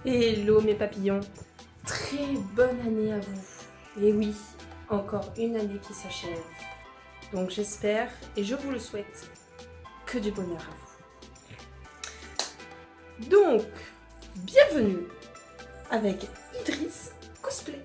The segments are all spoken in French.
Hello mes papillons, très bonne année à vous. Et oui, encore une année qui s'achève. Donc j'espère et je vous le souhaite que du bonheur à vous. Donc, bienvenue avec Idriss Cosplay.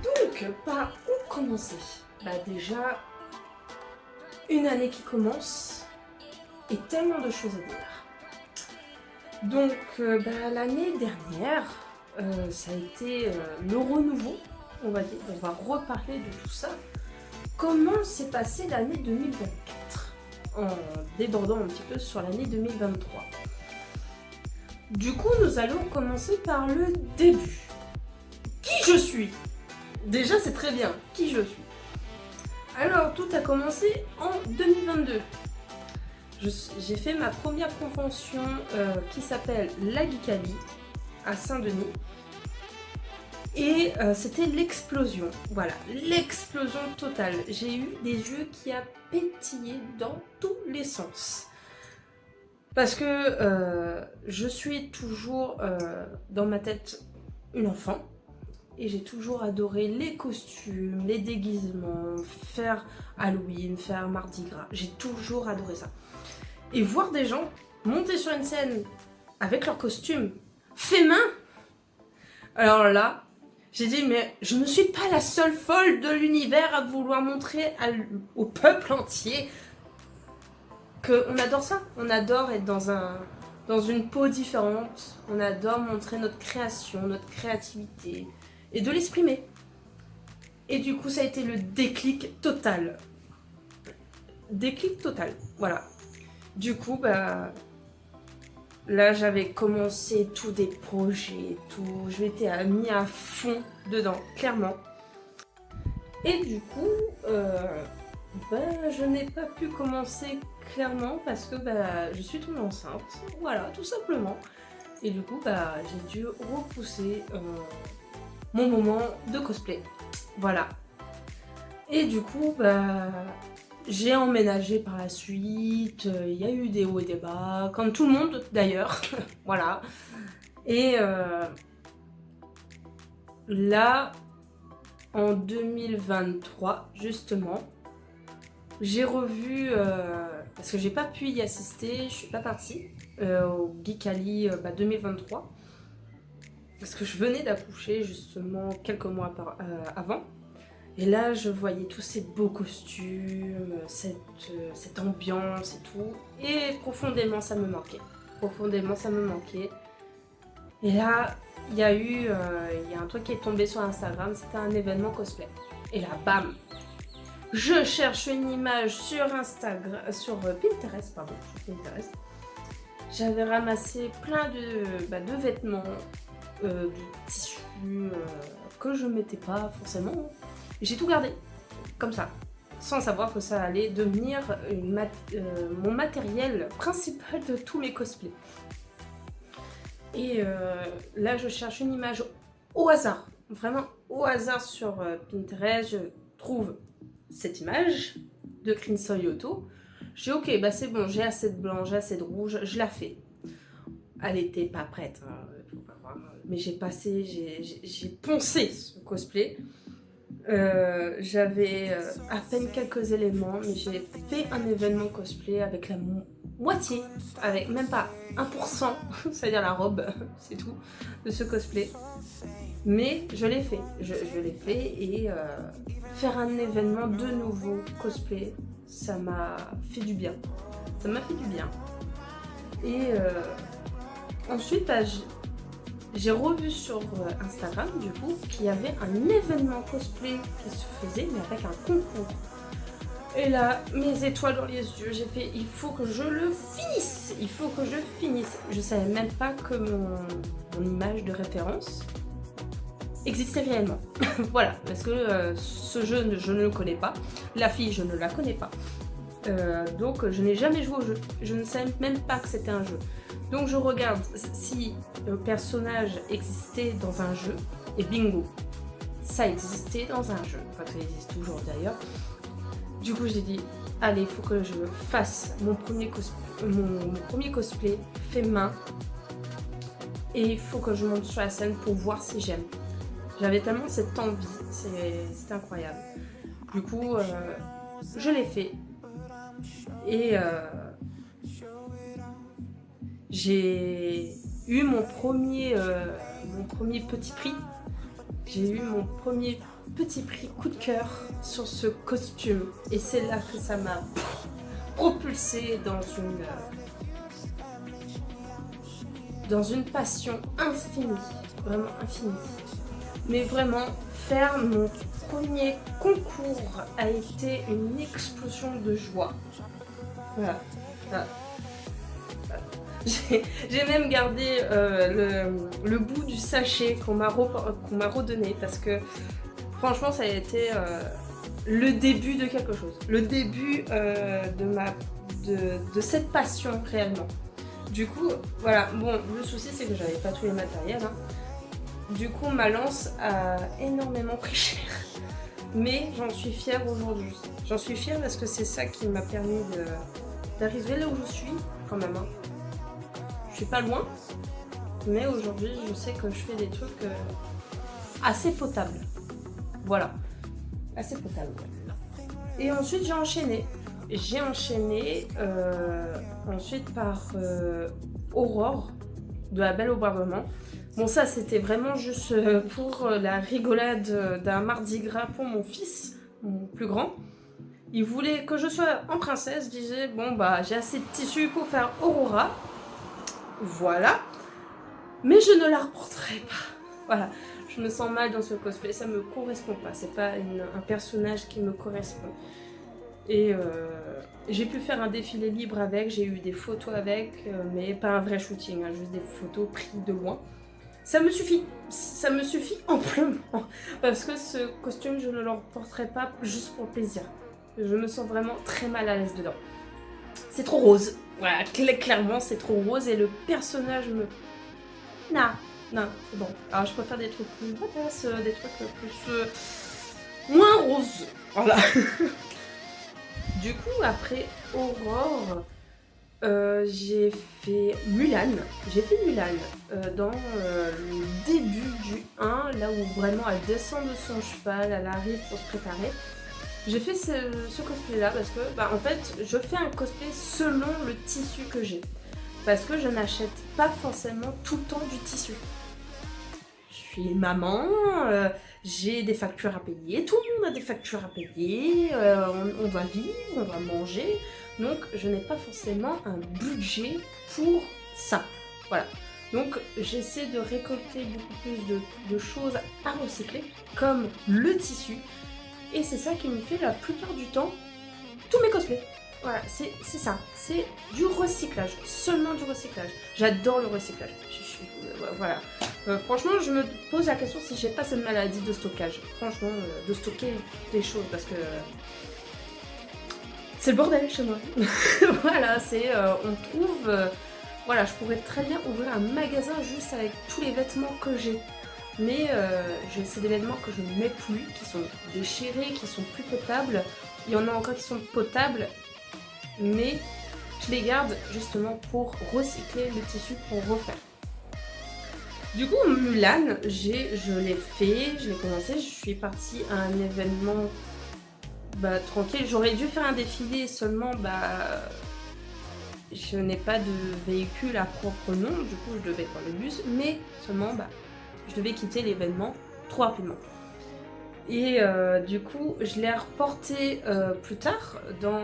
Donc, par où commencer? Déjà, une année qui commence et tellement de choses à dire. Donc, l'année dernière, ça a été le renouveau, on va dire. On va reparler de tout ça. Comment s'est passée l'année 2024 en débordant un petit peu sur l'année 2023. Du coup, nous allons commencer par le début. Qui je suis? Déjà, c'est très bien. Qui je suis? Alors, tout a commencé en 2022. J'ai fait ma première convention qui s'appelle la Geekalie à Saint-Denis. Et c'était l'explosion. Voilà, l'explosion totale. J'ai eu des yeux qui a pétillé dans tous les sens. Parce que je suis toujours dans ma tête une enfant. Et j'ai toujours adoré les costumes, les déguisements, faire Halloween, faire Mardi Gras. J'ai toujours adoré ça. Et voir des gens monter sur une scène avec leurs costumes fait main. Alors là, j'ai dit mais je ne suis pas la seule folle de l'univers à vouloir montrer au peuple entier qu'on adore ça. On adore être dans une peau différente. On adore montrer notre création, notre créativité. Et de l'exprimer. Et du coup, ça a été le déclic total. Déclic total, voilà. Du coup, là, j'avais commencé tous des projets, tout. Je m'étais mis à fond dedans, clairement. Et du coup, je n'ai pas pu commencer clairement parce que je suis tombée enceinte. Voilà, tout simplement. Et du coup, j'ai dû repousser mon moment de cosplay. Voilà. Et du coup, j'ai emménagé par la suite. Il y a eu des hauts et des bas, comme tout le monde d'ailleurs. Voilà. Et là, en 2023, justement, j'ai revu, parce que j'ai pas pu y assister, je suis pas partie au Geekalie 2023. Parce que je venais d'accoucher justement quelques mois avant. Et là, je voyais tous ces beaux costumes, cette ambiance et tout. Et profondément, ça me manquait. Profondément, ça me manquait. Et là, il y a un truc qui est tombé sur Instagram. C'était un événement cosplay. Et là, bam! Je cherche une image sur Instagram, sur Pinterest, pardon, sur Pinterest. J'avais ramassé plein de vêtements, de tissus que je mettais pas forcément. J'ai tout gardé comme ça, sans savoir que ça allait devenir mon matériel principal de tous mes cosplays. Et là, je cherche une image au hasard, vraiment au hasard sur Pinterest. Je trouve cette image de Crimson Yoto. Je dis ok, c'est bon, j'ai assez de blanc, j'ai assez de rouge, je la fais. Elle n'était pas prête, hein, faut pas croire. Mais j'ai poncé ce cosplay. J'avais à peine quelques éléments, mais j'ai fait un événement cosplay avec la moitié, avec même pas 1%, c'est-à-dire la robe, c'est tout, de ce cosplay. Mais je l'ai fait, je l'ai fait et faire un événement de nouveau cosplay, ça m'a fait du bien. Ça m'a fait du bien. Et ensuite, j'ai revu sur Instagram, du coup, qu'il y avait un événement cosplay qui se faisait, mais avec un concours. Et là, mes étoiles dans les yeux, j'ai fait, il faut que je le finisse. Il faut que je finisse. Je savais même pas que mon image de référence existait réellement. Voilà, parce que ce jeu, je ne le connais pas. La fille, je ne la connais pas. Donc, je n'ai jamais joué au jeu. Je ne savais même pas que c'était un jeu. Donc je regarde si le personnage existait dans un jeu et bingo, ça existait dans un jeu, enfin ça existe toujours d'ailleurs. Du coup j'ai dit, allez, il faut que je fasse mon premier cosplay fait main, et il faut que je monte sur la scène pour voir si j'aime. J'avais tellement cette envie, c'était incroyable. Du coup, je l'ai fait. Et j'ai eu mon premier petit prix. J'ai eu mon premier petit prix coup de cœur sur ce costume. Et c'est là que ça m'a propulsée dans une passion infinie. Vraiment infinie. Mais vraiment, faire mon premier concours a été une explosion de joie. Voilà. J'ai même gardé le bout du sachet qu'on m'a redonné parce que franchement ça a été le début de quelque chose. Le début de cette passion réellement. Du coup, voilà, bon, le souci c'est que j'avais pas tous les matériels. Hein. Du coup, ma lance a énormément pris cher. Mais j'en suis fière aujourd'hui. J'en suis fière parce que c'est ça qui m'a permis d'arriver là où je suis, quand même. Hein. Je suis pas loin, mais aujourd'hui, je sais que je fais des trucs assez potables. Voilà, assez potables. Et ensuite, j'ai enchaîné. Ensuite par Aurore, de La Belle au Bois dormant. Bon, ça, c'était vraiment juste pour la rigolade d'un mardi gras pour mon fils, mon plus grand. Il voulait que je sois en princesse, disait, bon, bah, j'ai assez de tissu pour faire Aurora. Voilà. Mais je ne la reporterai pas. Voilà. Je me sens mal dans ce cosplay, ça me correspond pas. C'est pas un personnage qui me correspond. Et j'ai pu faire un défilé libre avec, j'ai eu des photos avec, mais pas un vrai shooting, hein, juste des photos prises de loin. Ça me suffit amplement, parce que ce costume, je ne le reporterai pas juste pour plaisir. Je me sens vraiment très mal à l'aise dedans. C'est trop rose, voilà, clairement c'est trop rose et le personnage me... Non, c'est bon. Alors je préfère des trucs plus badass, des trucs plus... moins roses, voilà. Du coup, après Aurore, j'ai fait Mulan. Dans le début du 1, là où vraiment elle descend de son cheval, elle arrive pour se préparer. J'ai fait ce cosplay-là parce que, en fait, je fais un cosplay selon le tissu que j'ai. Parce que je n'achète pas forcément tout le temps du tissu. Je suis maman, j'ai des factures à payer, tout le monde a des factures à payer, on doit vivre, on doit manger, donc je n'ai pas forcément un budget pour ça. Voilà. Donc j'essaie de récolter beaucoup plus de choses à recycler, comme le tissu, et c'est ça qui me fait la plupart du temps tous mes cosplays. Voilà, c'est ça, c'est du recyclage, seulement du recyclage. J'adore le recyclage. Voilà. Franchement, je me pose la question si j'ai pas cette maladie de stockage. Franchement, de stocker des choses parce que c'est le bordel chez moi. Voilà, on trouve. Voilà, je pourrais très bien ouvrir un magasin juste avec tous les vêtements que j'ai. Mais c'est des vêtements que je ne mets plus, qui sont déchirés, qui sont plus potables. Il y en a encore qui sont potables, mais je les garde justement pour recycler le tissu pour refaire. Du coup, Mulan, je l'ai fait, je l'ai commencé, je suis partie à un événement tranquille. J'aurais dû faire un défilé, seulement je n'ai pas de véhicule à propre nom, du coup je devais prendre le bus, mais seulement je devais quitter l'événement trop rapidement. Et du coup, je l'ai reporté plus tard dans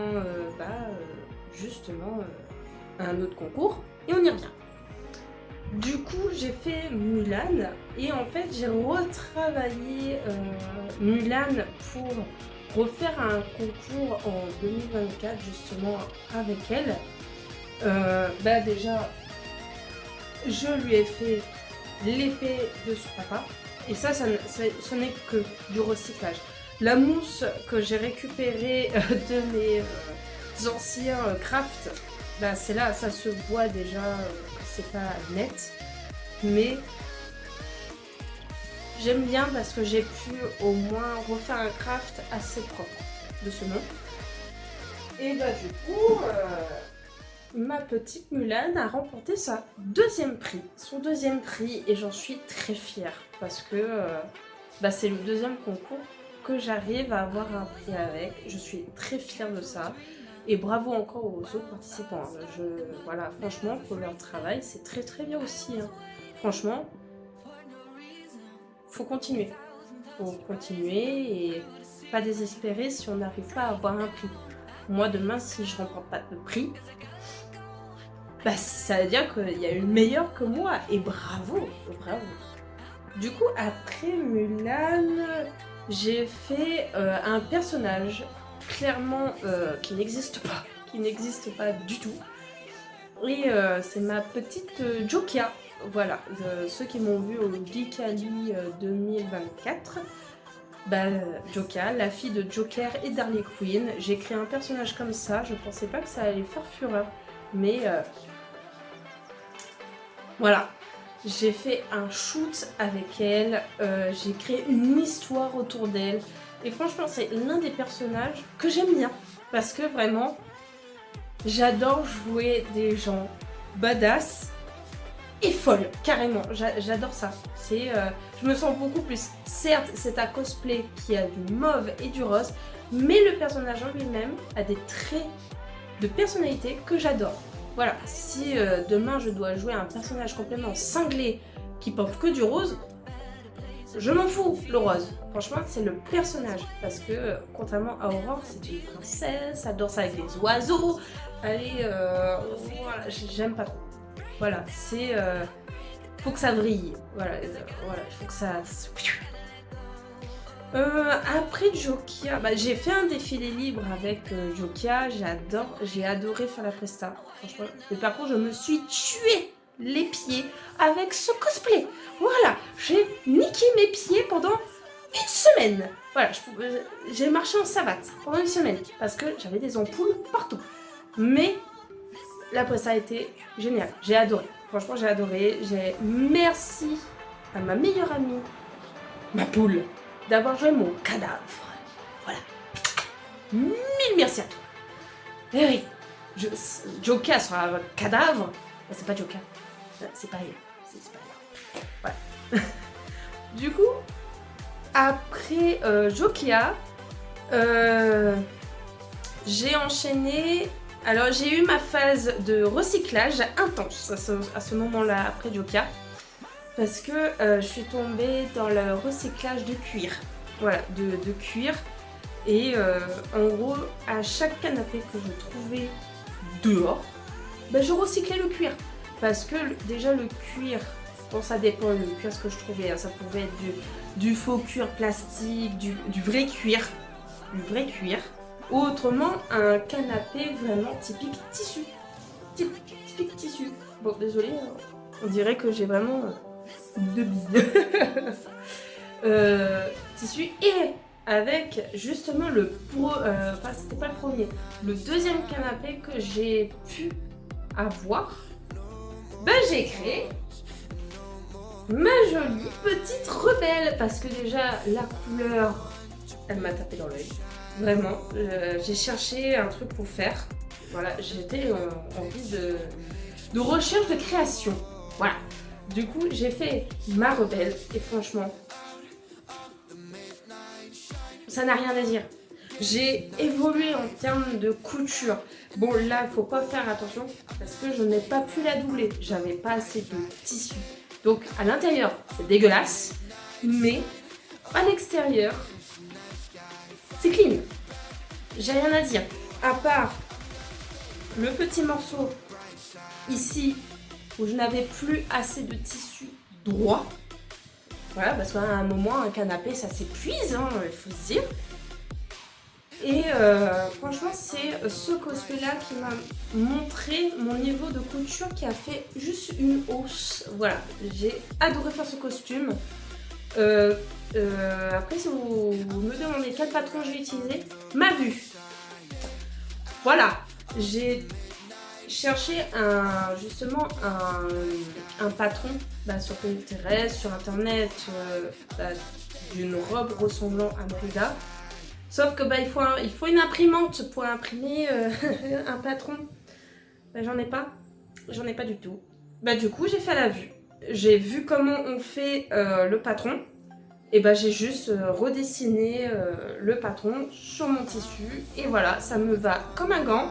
justement un autre concours, et on y revient. Du coup, j'ai fait Mulan, et en fait, j'ai retravaillé Mulan pour refaire un concours en 2024, justement, avec elle. Déjà, je lui ai fait l'épée de son papa, et ça ce n'est que du recyclage. La mousse que j'ai récupérée de mes anciens crafts, c'est là, ça se voit déjà que c'est pas net, mais J'aime bien parce que j'ai pu au moins refaire un craft assez propre de ce nom. Et bah du coup, ma petite Mulan a remporté son deuxième prix et j'en suis très fière parce que c'est le deuxième concours que j'arrive à avoir un prix avec. Je suis très fière de ça et bravo encore aux autres participants. Voilà, franchement, pour leur travail, c'est très très bien aussi. Hein. Franchement, faut continuer. Faut continuer et pas désespérer si on n'arrive pas à avoir un prix. Moi, demain, si je remporte pas de prix, ça veut dire qu'il y a une meilleure que moi. Et bravo, bravo. Du coup, après Mulan, j'ai fait un personnage clairement qui n'existe pas du tout. Et c'est ma petite Jokia. Voilà, ceux qui m'ont vu au Geekali 2024. Jokia, la fille de Joker et d'Harley Quinn. J'ai créé un personnage comme ça, je pensais pas que ça allait faire fureur. Mais voilà, j'ai fait un shoot avec elle, j'ai créé une histoire autour d'elle. Et franchement, c'est l'un des personnages que j'aime bien. Parce que vraiment, j'adore jouer des gens badass et folles, carrément. J'adore ça. Je me sens beaucoup plus. Certes, c'est un cosplay qui a du mauve et du rose, mais le personnage en lui-même a des traits de personnalité que j'adore. Voilà, si demain je dois jouer un personnage complètement cinglé qui porte que du rose, je m'en fous le rose. Franchement, c'est le personnage. Parce que contrairement à Aurore, c'est une princesse, elle danse avec des oiseaux. Voilà, j'aime pas trop. Voilà, faut que ça brille. Voilà, il faut que ça. Après Jokia, j'ai fait un défilé libre avec Jokia, j'ai adoré faire la presta, franchement. Mais par contre, je me suis tué les pieds avec ce cosplay. Voilà, j'ai niqué mes pieds pendant une semaine. Voilà, j'ai marché en savate pendant une semaine parce que j'avais des ampoules partout. Mais la presta a été géniale, j'ai adoré. Franchement, j'ai adoré. Merci à ma meilleure amie, ma poule, d'avoir joué mon cadavre. Voilà. Mille merci à toi. Eh oui, Joker sera un cadavre. C'est pas Joker. C'est pas elle. C'est pas elle. Voilà. Du coup, après Jokia, j'ai enchaîné. Alors, j'ai eu ma phase de recyclage intense à ce moment-là, après Jokia. Parce que je suis tombée dans le recyclage de cuir. Voilà, de cuir. Et en gros, à chaque canapé que je trouvais dehors, je recyclais le cuir. Parce que déjà le cuir, bon ça dépend du cuir ce que je trouvais. Hein, ça pouvait être du faux cuir plastique, du vrai cuir. Du vrai cuir. Ou autrement, un canapé vraiment typique tissu. Typique tissu. Bon, désolé, on dirait que j'ai vraiment... de billes. Tissu et avec justement c'était pas le premier, le deuxième canapé que j'ai pu avoir, j'ai créé ma jolie petite rebelle parce que déjà la couleur elle m'a tapé dans l'œil vraiment. J'ai cherché un truc pour faire, voilà, j'étais en vie de recherche de création, voilà. Du coup, j'ai fait ma rebelle et franchement, ça n'a rien à dire. J'ai évolué en termes de couture. Bon, là, il faut pas faire attention parce que je n'ai pas pu la doubler. J'avais pas assez de tissu. Donc, à l'intérieur, c'est dégueulasse. Mais à l'extérieur, c'est clean. J'ai rien à dire. À part le petit morceau ici où je n'avais plus assez de tissu droit. Voilà, parce qu'à un moment, un canapé, ça s'épuise, hein, il faut se dire. Et franchement, c'est ce cosplay-là qui m'a montré mon niveau de couture qui a fait juste une hausse. Voilà, j'ai adoré faire ce costume. Après, si vous me demandez quel patron j'ai utilisé, ma vue. Voilà, j'ai cherchais justement un patron sur Pinterest, sur internet, d'une robe ressemblant à Mérida. Sauf que il faut une imprimante pour imprimer un patron. J'en ai pas du tout. Du coup j'ai fait à la vue. J'ai vu comment on fait le patron. Et j'ai juste redessiné le patron sur mon tissu. Et voilà, ça me va comme un gant.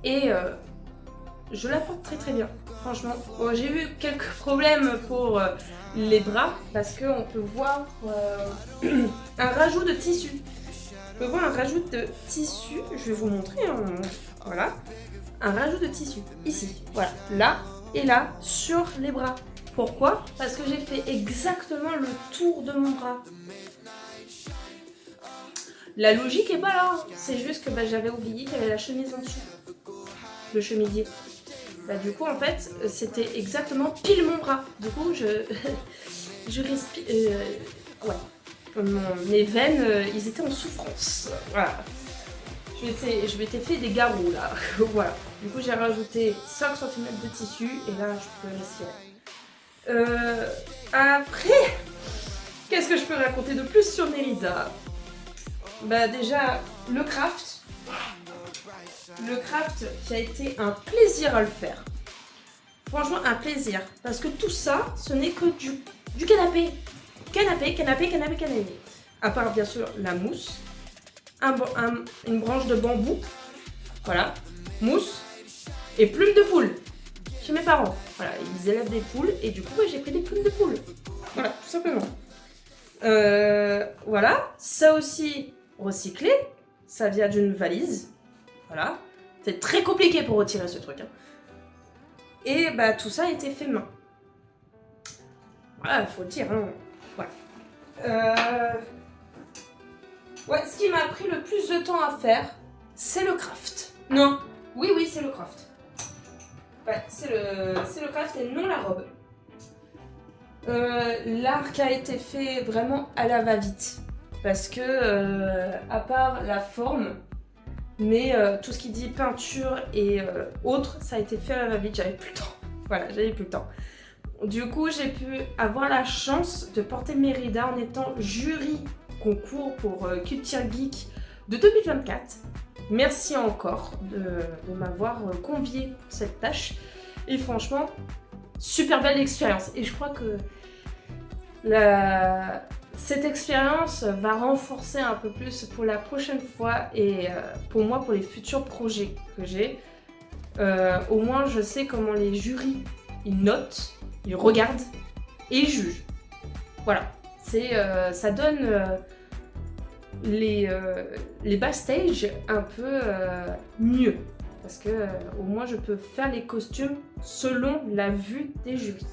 Et je la porte très très bien, franchement. Bon, j'ai eu quelques problèmes pour les bras parce qu'on peut voir un rajout de tissu. On peut voir un rajout de tissu, je vais vous montrer. Voilà, un rajout de tissu ici, voilà, là et là sur les bras. Pourquoi? Parce que j'ai fait exactement le tour de mon bras. La logique est pas là, c'est juste que j'avais oublié qu'il y avait la chemise en dessous. Le chemisier. Du coup, en fait, c'était exactement pile mon bras. Du coup, je respire. Ouais. Mes veines, ils étaient en souffrance. Voilà. Je m'étais fait des garrots là. Voilà. Du coup, j'ai rajouté 5 cm de tissu et là, je peux respirer. Après, qu'est-ce que je peux raconter de plus sur Mérida? Déjà, le craft. Le craft qui a été un plaisir à le faire. Franchement, un plaisir. Parce que tout ça, ce n'est que du canapé. Canapé. À part, bien sûr, la mousse. Une branche de bambou. Voilà. Mousse. Et plumes de poule. Chez mes parents. Voilà, ils élèvent des poules. Et du coup, j'ai pris des plumes de poule. Voilà, tout simplement. Voilà. Ça aussi, recyclé. Ça vient d'une valise. Voilà. C'est très compliqué pour retirer ce truc. Et tout ça a été fait main. Voilà, il faut le dire. Voilà. Ouais, ce qui m'a pris le plus de temps à faire, c'est le craft. Non. Oui, c'est le craft. Ouais, c'est le craft et non la robe. L'arc a été fait vraiment à la va-vite. Parce que, à part la forme, mais tout ce qui dit peinture et autres, ça a été fait à la va-vite, j'avais plus le temps. Voilà, j'avais plus le temps. Du coup, j'ai pu avoir la chance de porter Mérida en étant jury concours pour Culture Geek de 2024. Merci encore de m'avoir conviée pour cette tâche. Et franchement, super belle expérience. Et je crois que cette expérience va renforcer un peu plus pour la prochaine fois et pour moi, pour les futurs projets que j'ai. Au moins, je sais comment les jurys, ils notent, ils regardent et ils jugent. Voilà, ça donne les backstage un peu mieux. Parce que au moins, je peux faire les costumes selon la vue des jurys.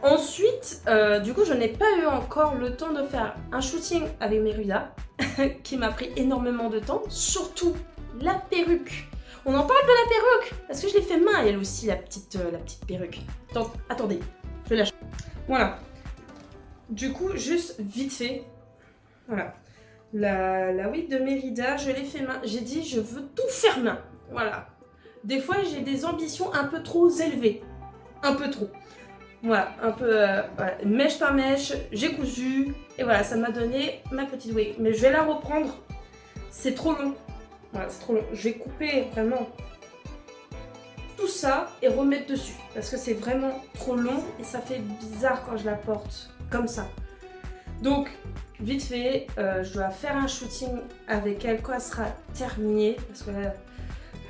Ensuite, du coup, je n'ai pas eu encore le temps de faire un shooting avec Mérida, qui m'a pris énormément de temps, surtout la perruque. On en parle de la perruque, parce que je l'ai fait main, elle aussi, la petite perruque. Attendez, je lâche. Voilà. Du coup, juste vite fait, voilà. La wig de Mérida, je l'ai fait main. J'ai dit, je veux tout faire main. Voilà. Des fois, j'ai des ambitions un peu trop élevées. Un peu trop. Voilà, un peu voilà, mèche par mèche, j'ai cousu, et voilà, ça m'a donné ma petite wig. Mais je vais la reprendre, c'est trop long. Voilà, c'est trop long. Je vais couper vraiment tout ça et remettre dessus. Parce que c'est vraiment trop long et ça fait bizarre quand je la porte comme ça. Donc, vite fait, je dois faire un shooting avec elle quand elle sera terminée. Parce que là,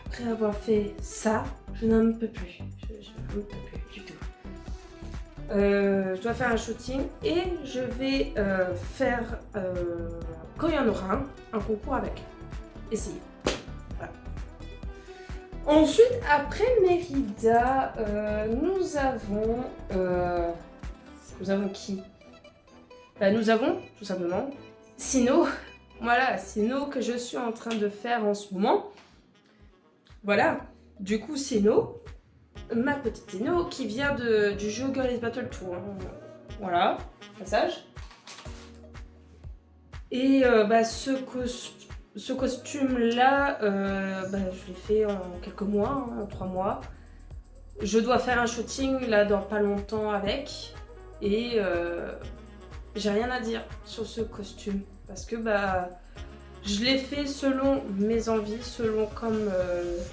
après avoir fait ça, je n'en peux plus. Je n'en peux plus du tout. Je dois faire un shooting et je vais faire, quand il y en aura un concours avec. Essayer. Voilà. Ensuite, après Mérida, nous avons qui? Nous avons, tout simplement, Sino. Voilà, Sino que je suis en train de faire en ce moment. Voilà, du coup, Sino, ma petite Sino qui vient du jeu Girl is Battle Tour. Voilà, passage. Et Ce costume-là, je l'ai fait en quelques mois, hein, en 3 mois. Je dois faire un shooting là dans pas longtemps avec. Et j'ai rien à dire sur ce costume. Parce que je l'ai fait selon mes envies, selon comme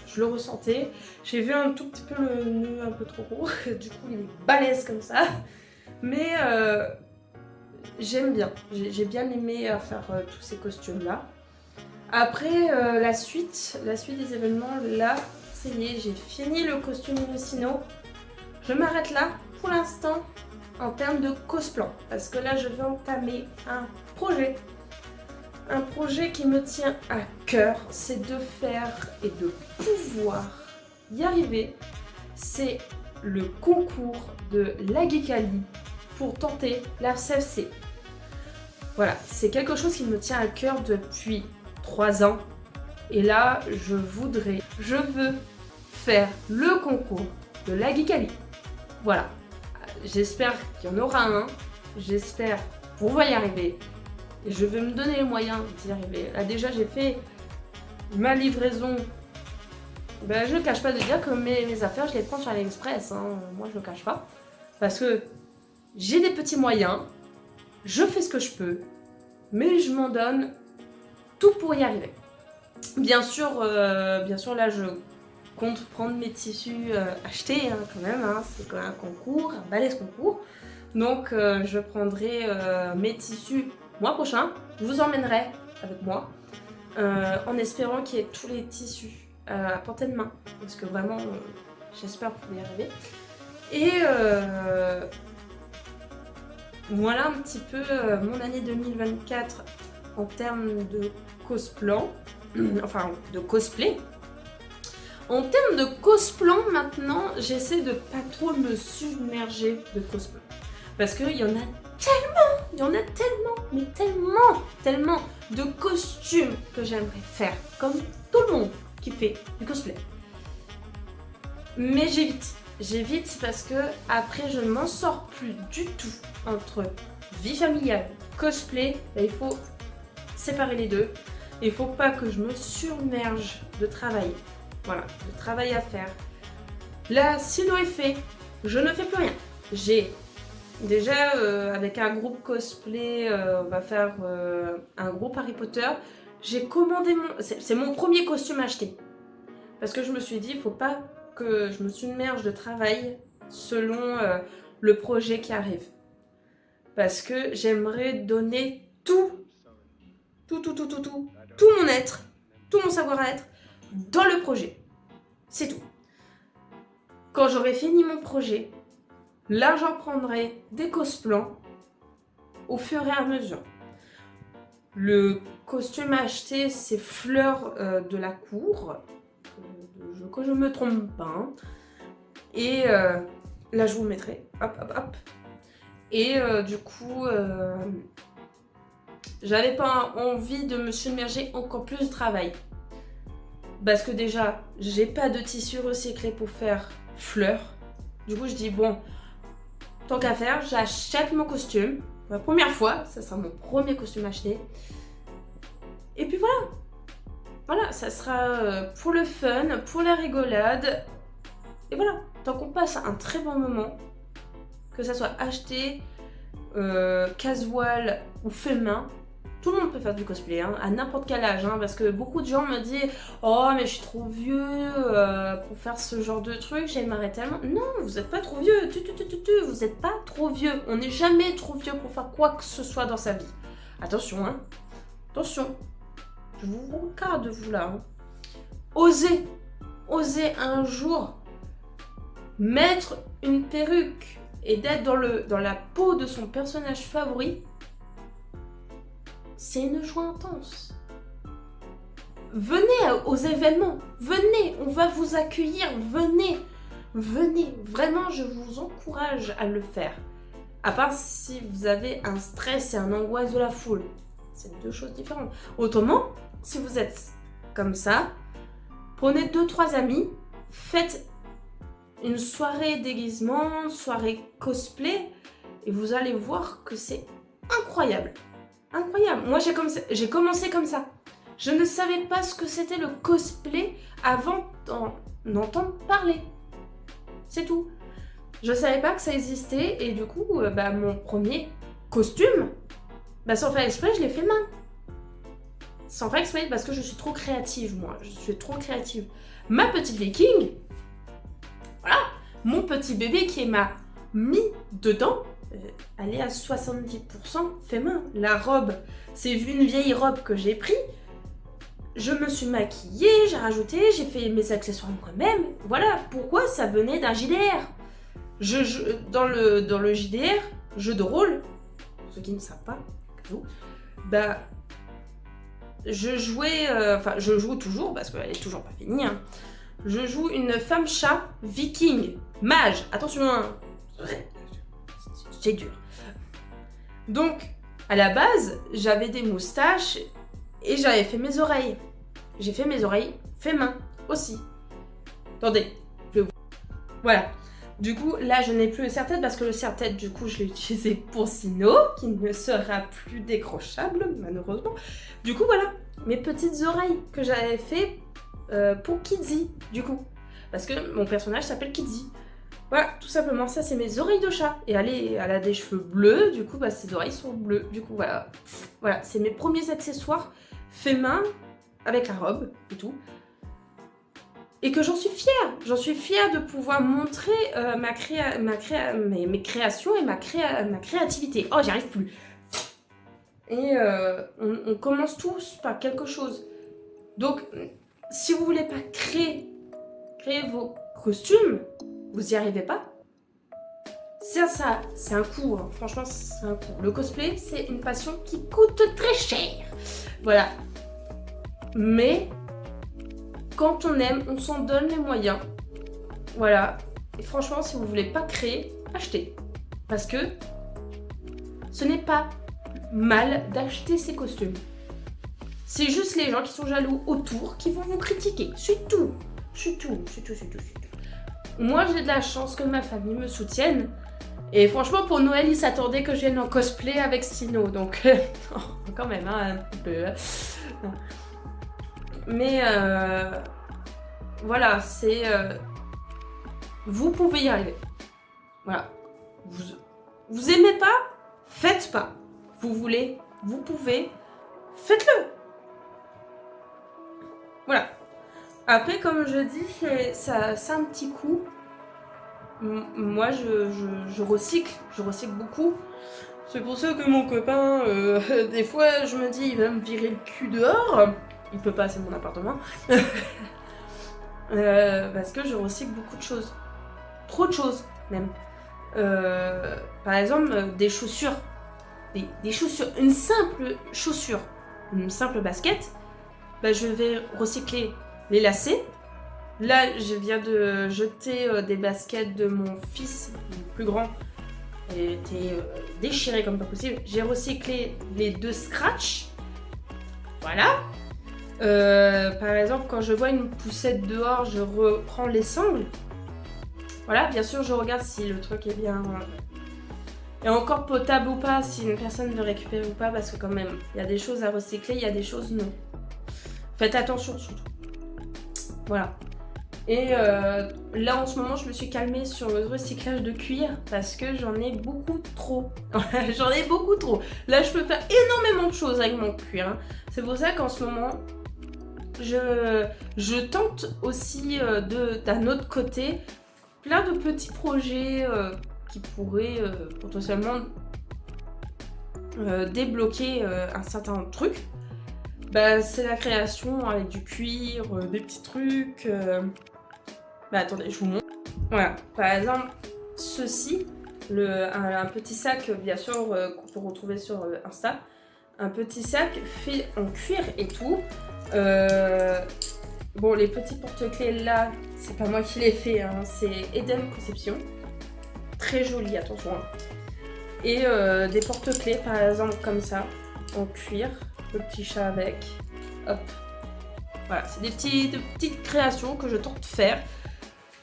je le ressentais. J'ai vu un tout petit peu le nœud un peu trop gros. Du coup, il est balèze comme ça. Mais j'aime bien. J'ai bien aimé faire tous ces costumes-là. Après, la suite des événements, là, ça y est, j'ai fini le costume Inusino. Je m'arrête là, pour l'instant, en termes de cosplan. Parce que là, je vais entamer un projet. Un projet qui me tient à cœur, c'est de faire et de pouvoir y arriver. C'est le concours de la Geekali pour tenter la CFC. Voilà, c'est quelque chose qui me tient à cœur depuis 3 ans. Et là, je veux faire le concours de la Geekali. Voilà, j'espère qu'il y en aura un. J'espère pouvoir y arriver. Et je vais me donner les moyens d'y arriver. Là déjà, j'ai fait ma livraison. Je ne cache pas de dire que mes affaires, je les prends sur AliExpress. Hein. Moi, je ne le cache pas. Parce que j'ai des petits moyens. Je fais ce que je peux. Mais je m'en donne tout pour y arriver. Bien sûr, là, je compte prendre mes tissus achetés hein, quand même. Hein. C'est quand même un concours, un balèze concours. Donc, je prendrai mes tissus mois prochain. Je vous emmènerai avec moi en espérant qu'il y ait tous les tissus à portée de main. Parce que vraiment, j'espère pouvoir y arriver. Et voilà un petit peu mon année 2024 en termes de cosplan, enfin de cosplay. En termes de cosplan maintenant, j'essaie de pas trop me submerger de cosplay. Parce qu'il y en a tellement de costumes que j'aimerais faire, comme tout le monde qui fait du cosplay. Mais j'évite parce que après je ne m'en sors plus du tout entre vie familiale, cosplay, il faut séparer les deux. Il faut pas que je me submerge de travail. Voilà, de travail à faire. Là, silo est fait, je ne fais plus rien. J'ai déjà avec un groupe cosplay, on va faire un groupe Harry Potter. J'ai commandé c'est mon premier costume acheté. Parce que je me suis dit, il faut pas que je me submerge de travail selon le projet qui arrive. Parce que j'aimerais donner tout mon être, tout mon savoir-être dans le projet. C'est tout. Quand j'aurai fini mon projet, là j'en prendrai des cosplans au fur et à mesure. Le costume acheté, c'est Fleur de la Cour, que je me trompe pas. Hein. Et là je vous le mettrai. Hop. Et du coup, j'avais pas envie de me submerger encore plus de travail. Parce que déjà, j'ai pas de tissu recyclé pour faire Fleur. Du coup, je dis bon, tant qu'à faire, j'achète mon costume. La première fois, ça sera mon premier costume acheté. Et puis voilà. Voilà, ça sera pour le fun, pour la rigolade. Et voilà, tant qu'on passe un très bon moment, que ça soit acheté, casual ou fait main, tout le monde peut faire du cosplay, hein, à n'importe quel âge, hein, parce que beaucoup de gens me disent « Oh, mais je suis trop vieux pour faire ce genre de truc, j'aimerais tellement... » Non, vous n'êtes pas trop vieux, vous n'êtes pas trop vieux. On n'est jamais trop vieux pour faire quoi que ce soit dans sa vie. Attention, hein. Attention. Je vous regarde, vous, là. Hein. Osez un jour mettre une perruque et d'être dans la peau de son personnage favori. C'est une joie intense. Venez aux événements, venez, on va vous accueillir, venez, vraiment je vous encourage à le faire. À part si vous avez un stress et un angoisse de la foule, c'est 2 choses différentes. Autrement, si vous êtes comme ça, prenez 2-3 amis, faites une soirée déguisement, soirée cosplay, et vous allez voir que c'est incroyable. Incroyable. Moi, j'ai commencé comme ça. Je ne savais pas ce que c'était le cosplay avant d'en entendre parler. C'est tout. Je savais pas que ça existait et du coup, mon premier costume, sans faire exprès, je l'ai fait main. Sans faire exprès, parce que je suis trop créative, moi. Je suis trop créative. Ma petite viking, voilà, mon petit bébé qui m'a mis dedans, elle est à 70% fait main. La robe, c'est une vieille robe que j'ai prise. Je me suis maquillée, j'ai rajouté, j'ai fait mes accessoires moi-même. Voilà pourquoi ça venait d'un JDR. Dans le JDR, jeu de rôle, pour ceux qui ne savent pas, vous, je jouais, je joue toujours parce qu'elle est toujours pas finie. Hein. Je joue une femme chat viking, mage. Attention, hein. C'est dur. Donc, à la base, j'avais des moustaches et j'avais fait mes oreilles. J'ai fait mes oreilles fait main aussi. Attendez, voilà. Du coup, là, je n'ai plus le serre-tête parce que le serre-tête, du coup, je l'ai utilisé pour Sino, qui ne sera plus décrochable, malheureusement. Du coup, voilà, mes petites oreilles que j'avais fait pour Kidzy, du coup. Parce que mon personnage s'appelle Kidzy. Voilà, tout simplement, ça, c'est mes oreilles de chat. Et elle a des cheveux bleus, du coup, ses oreilles sont bleues. Du coup, voilà. Voilà, c'est mes premiers accessoires faits main, avec la robe et tout. Et que j'en suis fière. J'en suis fière de pouvoir montrer mes créations et ma créativité. Oh, j'y arrive plus. Et on commence tous par quelque chose. Donc, si vous voulez pas créer vos costumes, vous n'y arrivez pas. Ça, c'est un coût. Hein. Franchement, c'est un coût. Le cosplay, c'est une passion qui coûte très cher. Voilà. Mais quand on aime, on s'en donne les moyens. Voilà. Et franchement, si vous voulez pas créer, achetez. Parce que ce n'est pas mal d'acheter ces costumes. C'est juste les gens qui sont jaloux autour qui vont vous critiquer. C'est tout. Moi, j'ai de la chance que ma famille me soutienne. Et franchement, pour Noël, ils s'attendaient que je vienne en cosplay avec Sino. Donc, quand même, hein, un petit peu. Mais voilà, c'est... vous pouvez y arriver. Voilà. Vous aimez pas? Faites pas. Vous voulez? Vous pouvez? Faites-le. Voilà. Après, comme je dis, ça a un petit coup. Moi, je recycle. Je recycle beaucoup. C'est pour ça que mon copain, des fois, je me dis, il va me virer le cul dehors. Il peut pas, c'est mon appartement. Parce que je recycle beaucoup de choses. Trop de choses, même. Par exemple, des chaussures. Des chaussures. Une simple chaussure. Une simple basket. Je vais recycler les lacets. Là, je viens de jeter des baskets de mon fils, le plus grand. Elle était déchirée comme pas possible. J'ai recyclé les 2 scratchs. Voilà. Par exemple, quand je vois une poussette dehors, je reprends les sangles. Voilà, bien sûr, je regarde si le truc est bien... est encore potable ou pas, si une personne veut récupérer ou pas, parce que quand même, il y a des choses à recycler, il y a des choses non. Faites attention surtout. Voilà. Et là, en ce moment, je me suis calmée sur le recyclage de cuir parce que j'en ai beaucoup trop. J'en ai beaucoup trop. Là, je peux faire énormément de choses avec mon cuir. Hein. C'est pour ça qu'en ce moment, je tente aussi d'un autre côté plein de petits projets qui pourraient potentiellement débloquer un certain truc. C'est la création avec du cuir, des petits trucs. Attendez, je vous montre. Voilà, par exemple, ceci, un petit sac, bien sûr, qu'on peut retrouver sur Insta. Un petit sac fait en cuir et tout. Bon, les petits porte-clés là, c'est pas moi qui les fait, hein, c'est Eden Conception. Très joli, attention. Hein. Et des porte-clés, par exemple, comme ça, en cuir. Le petit chat avec. Hop. Voilà, c'est des petites créations que je tente de faire.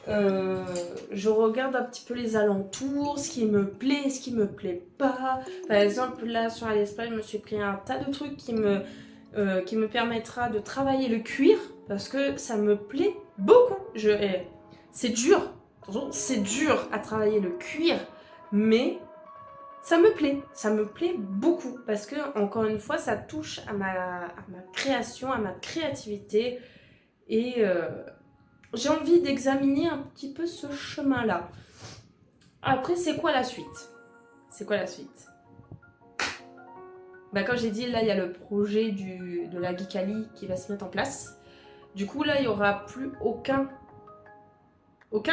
Je regarde un petit peu les alentours, ce qui me plaît, ce qui me plaît pas. Par exemple, là sur AliExpress, je me suis pris un tas de trucs qui me qui me permettra de travailler le cuir parce que ça me plaît beaucoup. C'est dur, attention, c'est dur à travailler le cuir, mais ça me plaît beaucoup parce que, encore une fois, ça touche à ma création, à ma créativité et j'ai envie d'examiner un petit peu ce chemin-là. Après, c'est quoi la suite? Bah, comme j'ai dit, là, il y a le projet de la Geekaly qui va se mettre en place. Du coup, là, il n'y aura plus aucun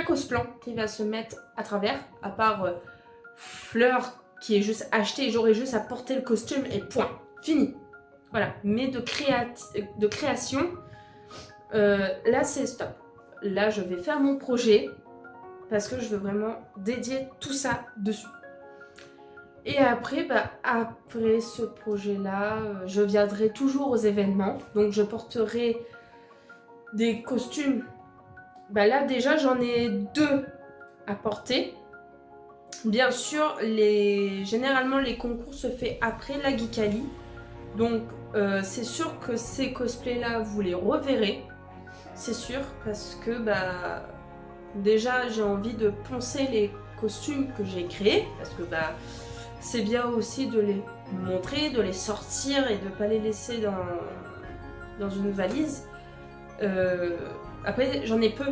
cosplan qui va se mettre à travers, à part Fleur qui est juste acheté, j'aurai juste à porter le costume et point, fini. Voilà, mais de création, là, c'est stop. Là, je vais faire mon projet parce que je veux vraiment dédier tout ça dessus. Et après, après ce projet-là, je viendrai toujours aux événements. Donc, je porterai des costumes. Là, déjà, j'en ai 2 à porter. Bien sûr, généralement, les concours se font après la Geekaly. Donc, c'est sûr que ces cosplays-là, vous les reverrez. C'est sûr, parce que, déjà, j'ai envie de poncer les costumes que j'ai créés. Parce que, c'est bien aussi de les montrer, de les sortir et de ne pas les laisser dans une valise. Après, j'en ai peu.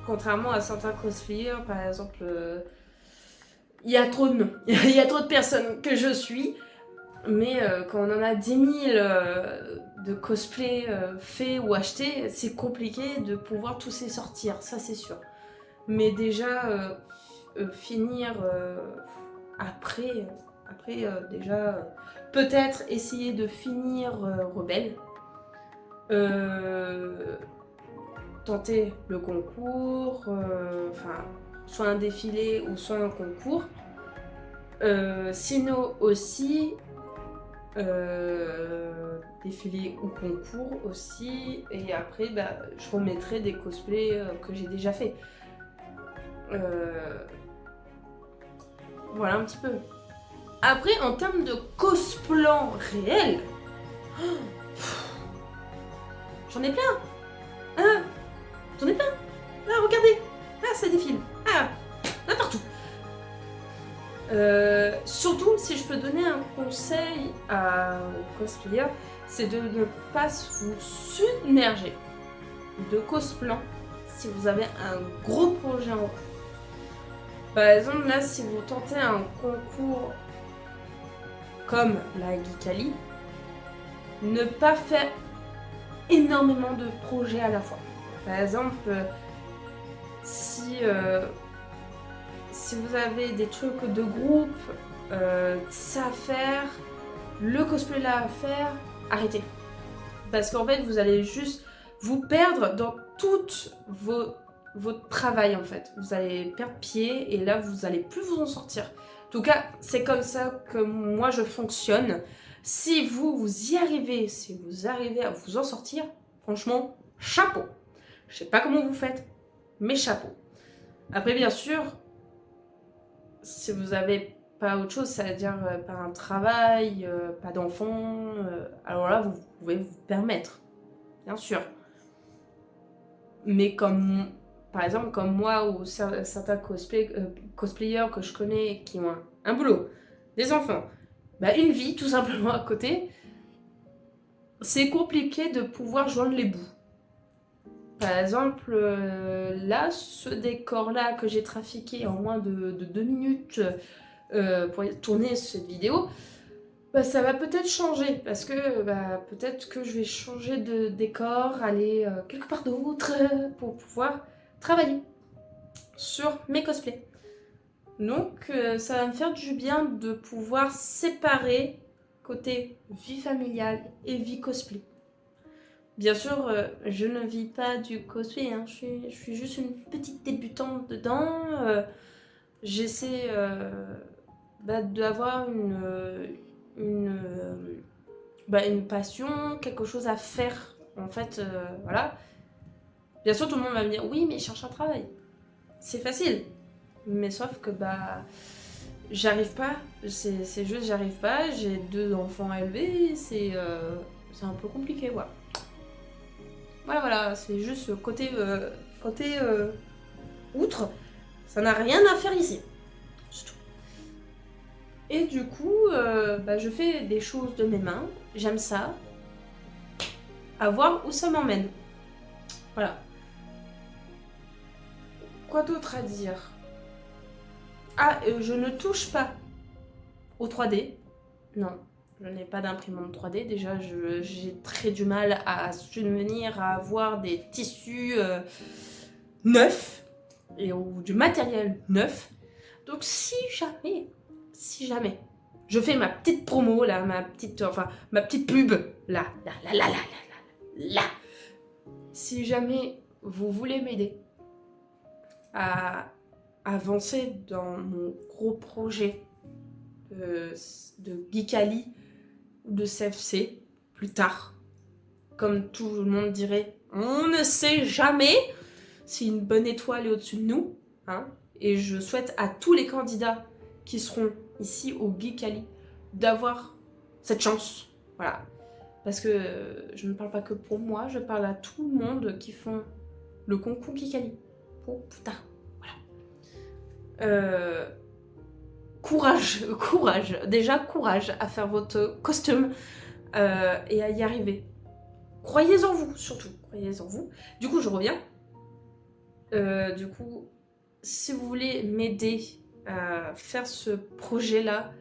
Contrairement à certains cosplayers, par exemple, il y a trop de noms. Il y a trop de personnes que je suis. Mais quand on en a 10 000 de cosplays faits ou achetés, c'est compliqué de pouvoir tous les sortir, ça c'est sûr. Mais déjà, finir... Après, déjà, peut-être essayer de finir Rebelle. Tenter le concours, soit un défilé ou soit un concours. Sinon aussi, défilé ou concours aussi. Et après, je remettrai des cosplays que j'ai déjà fait. Voilà un petit peu. Après, en termes de cosplan réel, j'en ai plein. Ah, j'en ai plein. Ah, regardez. Ah, ça défile. Ah, là partout. Surtout, si je peux donner un conseil aux cosplayers, c'est de ne pas vous submerger de cosplan si vous avez un gros projet en cours. Par exemple, là, si vous tentez un concours comme la Geekaly, ne pas faire énormément de projets à la fois. Par exemple, si vous avez des trucs de groupe, ça à faire, le cosplay là à faire, arrêtez. Parce qu'en fait, vous allez juste vous perdre dans toute votre travail en fait. Vous allez perdre pied et là, vous allez plus vous en sortir. En tout cas, c'est comme ça que moi je fonctionne. Si vous y arrivez, si vous arrivez à vous en sortir, franchement, chapeau. Je sais pas comment vous faites, mais chapeau. Après, bien sûr, si vous n'avez pas autre chose, c'est-à-dire pas un travail, pas d'enfant, alors là, vous pouvez vous permettre, bien sûr. Mais comme, par exemple, comme moi ou certains cosplayers que je connais qui ont un boulot, des enfants, une vie tout simplement à côté, c'est compliqué de pouvoir joindre les bouts. Par exemple, là, ce décor-là que j'ai trafiqué en moins de 2 minutes pour tourner cette vidéo, ça va peut-être changer parce que peut-être que je vais changer de décor, aller quelque part d'autre pour pouvoir travailler sur mes cosplays. Donc, ça va me faire du bien de pouvoir séparer côté vie familiale et vie cosplay. Bien sûr, je ne vis pas du cosplay, hein. Je suis juste une petite débutante dedans. J'essaie d'avoir une passion, quelque chose à faire. En fait, voilà. Bien sûr, tout le monde va me dire, oui, mais cherche un travail. C'est facile. Mais sauf que, j'arrive pas. C'est juste, j'arrive pas. J'ai 2 enfants à élever. c'est un peu compliqué, voilà. Voilà, c'est juste côté outre, ça n'a rien à faire ici. C'est tout. Et du coup, je fais des choses de mes mains, j'aime ça, à voir où ça m'emmène. Voilà. Quoi d'autre à dire? Ah, je ne touche pas au 3D. Non, je n'ai pas d'imprimante 3D. Déjà, j'ai très du mal à subvenir à avoir des tissus neufs ou du matériel neuf. Donc, si jamais, je fais ma petite promo là, ma petite pub là. Si jamais vous voulez m'aider à avancer dans mon gros projet de Geekali ou de CFC plus tard, comme tout le monde dirait, on ne sait jamais si une bonne étoile est au-dessus de nous, hein, et je souhaite à tous les candidats qui seront ici au Geekali d'avoir cette chance, voilà, parce que je ne parle pas que pour moi, je parle à tout le monde qui font le concours Geekali pour plus tard. Courage, déjà courage à faire votre costume et à y arriver. Croyez en vous, surtout, croyez en vous. Du coup, je reviens. Du coup, si vous voulez m'aider à faire ce projet-là,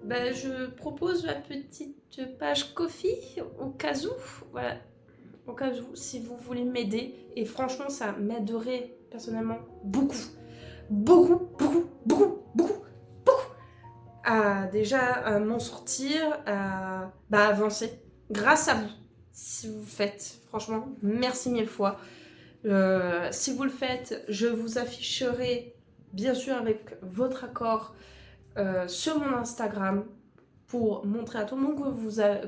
je propose ma petite page Ko-fi au cas où, voilà, au cas où, si vous voulez m'aider. Et franchement, ça m'aiderait personnellement beaucoup. Beaucoup à déjà m'en sortir, à avancer grâce à vous. Si vous le faites, franchement, merci mille fois. Si vous le faites, je vous afficherai bien sûr avec votre accord sur mon Instagram pour montrer à tout le monde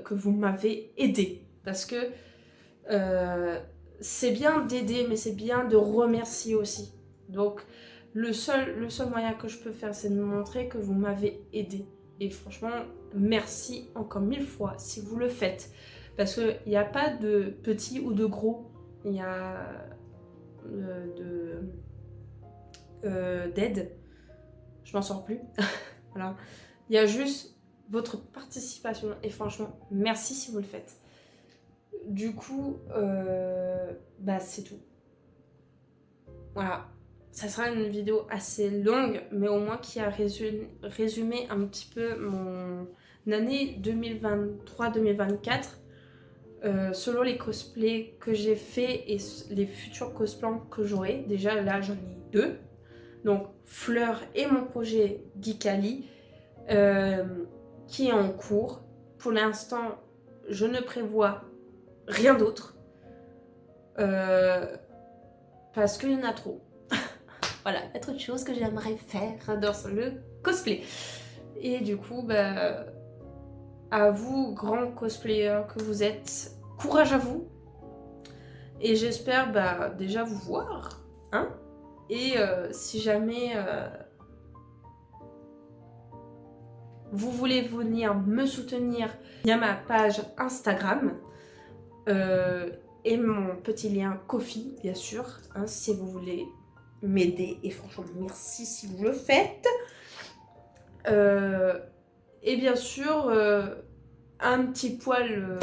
que vous m'avez aidé, parce que c'est bien d'aider, mais c'est bien de remercier aussi. Donc le seul moyen que je peux faire, c'est de me montrer que vous m'avez aidé. Et franchement, merci encore mille fois si vous le faites. Parce qu'il n'y a pas de petit ou de gros. Il y a d'aide. Je m'en sors plus. Voilà. Il y a juste votre participation. Et franchement, merci si vous le faites. Du coup, c'est tout. Voilà. Ça sera une vidéo assez longue, mais au moins qui a résumé un petit peu mon année 2023-2024 selon les cosplays que j'ai fait et les futurs cosplays que j'aurai. Déjà là, j'en ai 2. Donc Fleur et mon projet Geekali qui est en cours. Pour l'instant, je ne prévois rien d'autre parce qu'il y en a trop. Voilà, il y a trop de choses que j'aimerais faire dans le cosplay. Et du coup, à vous, grands cosplayers que vous êtes, courage à vous. Et j'espère déjà vous voir. Hein, et si jamais vous voulez venir me soutenir, il y a ma page Instagram et mon petit lien Ko-fi, bien sûr, hein, si vous voulez m'aider. Et franchement, merci si vous le faites. Et bien sûr, un petit poil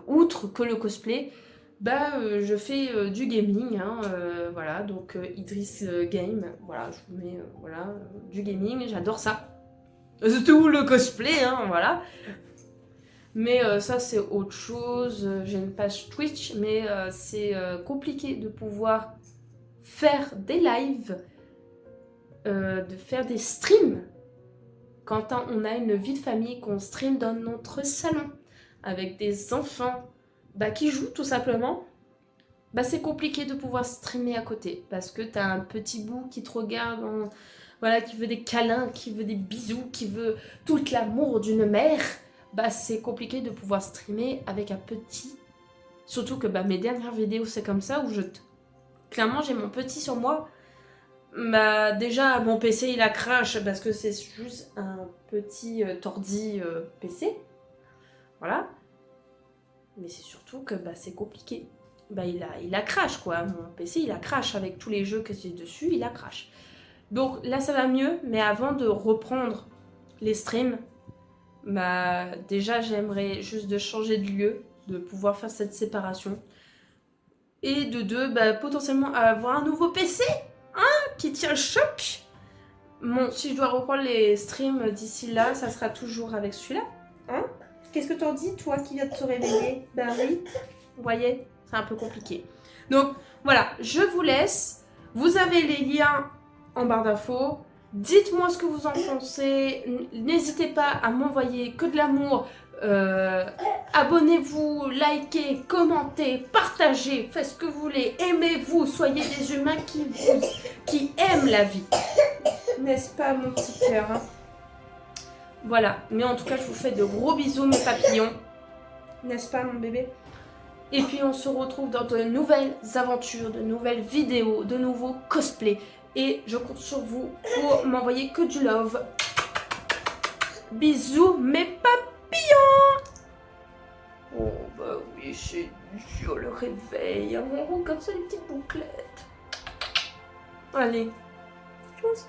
outre que le cosplay, je fais du gaming, hein, voilà, donc Idriss Game, voilà, je vous mets du gaming, j'adore ça. C'est tout le cosplay, hein, voilà. Mais ça c'est autre chose, j'ai une page Twitch, mais c'est compliqué de pouvoir faire des lives, de faire des streams quand on a une vie de famille, qu'on stream dans notre salon avec des enfants qui jouent tout simplement. C'est compliqué de pouvoir streamer à côté parce que t'as un petit bout qui te regarde, qui veut des câlins, qui veut des bisous, qui veut tout l'amour d'une mère. C'est compliqué de pouvoir streamer avec un petit. Surtout que mes dernières vidéos c'est comme ça où clairement j'ai mon petit sur moi. Déjà mon PC il a crash parce que c'est juste un petit tordi PC. Voilà. Mais c'est surtout que bah, c'est compliqué. Bah, il a crash quoi, mon PC il a crash avec tous les jeux que j'ai dessus, il a crash. Donc là ça va mieux, mais avant de reprendre les streams, bah déjà j'aimerais juste de changer de lieu, de pouvoir faire cette séparation. Et de deux, bah, potentiellement avoir un nouveau PC qui tient le choc. Bon, si je dois reprendre les streams d'ici là, ça sera toujours avec celui-là. Hein? Qu'est-ce que t'en dis, toi qui viens de te réveiller, Barry? Vous voyez, c'est un peu compliqué. Donc voilà, je vous laisse. Vous avez les liens en barre d'infos. Dites-moi ce que vous en pensez. N'hésitez pas à m'envoyer que de l'amour. Abonnez-vous, likez, commentez, partagez, faites ce que vous voulez. Aimez-vous, soyez des humains qui aiment la vie. N'est-ce pas, mon petit cœur, hein? Voilà, mais en tout cas, je vous fais de gros bisous, mes papillons. N'est-ce pas, mon bébé? Et puis, on se retrouve dans de nouvelles aventures, de nouvelles vidéos, de nouveaux cosplays. Et je compte sur vous pour m'envoyer que du love. Bisous, mes papillons! Oh, bah oui, c'est dur le réveil. On regarde ça, les petites bouclettes. Allez. Tchuss.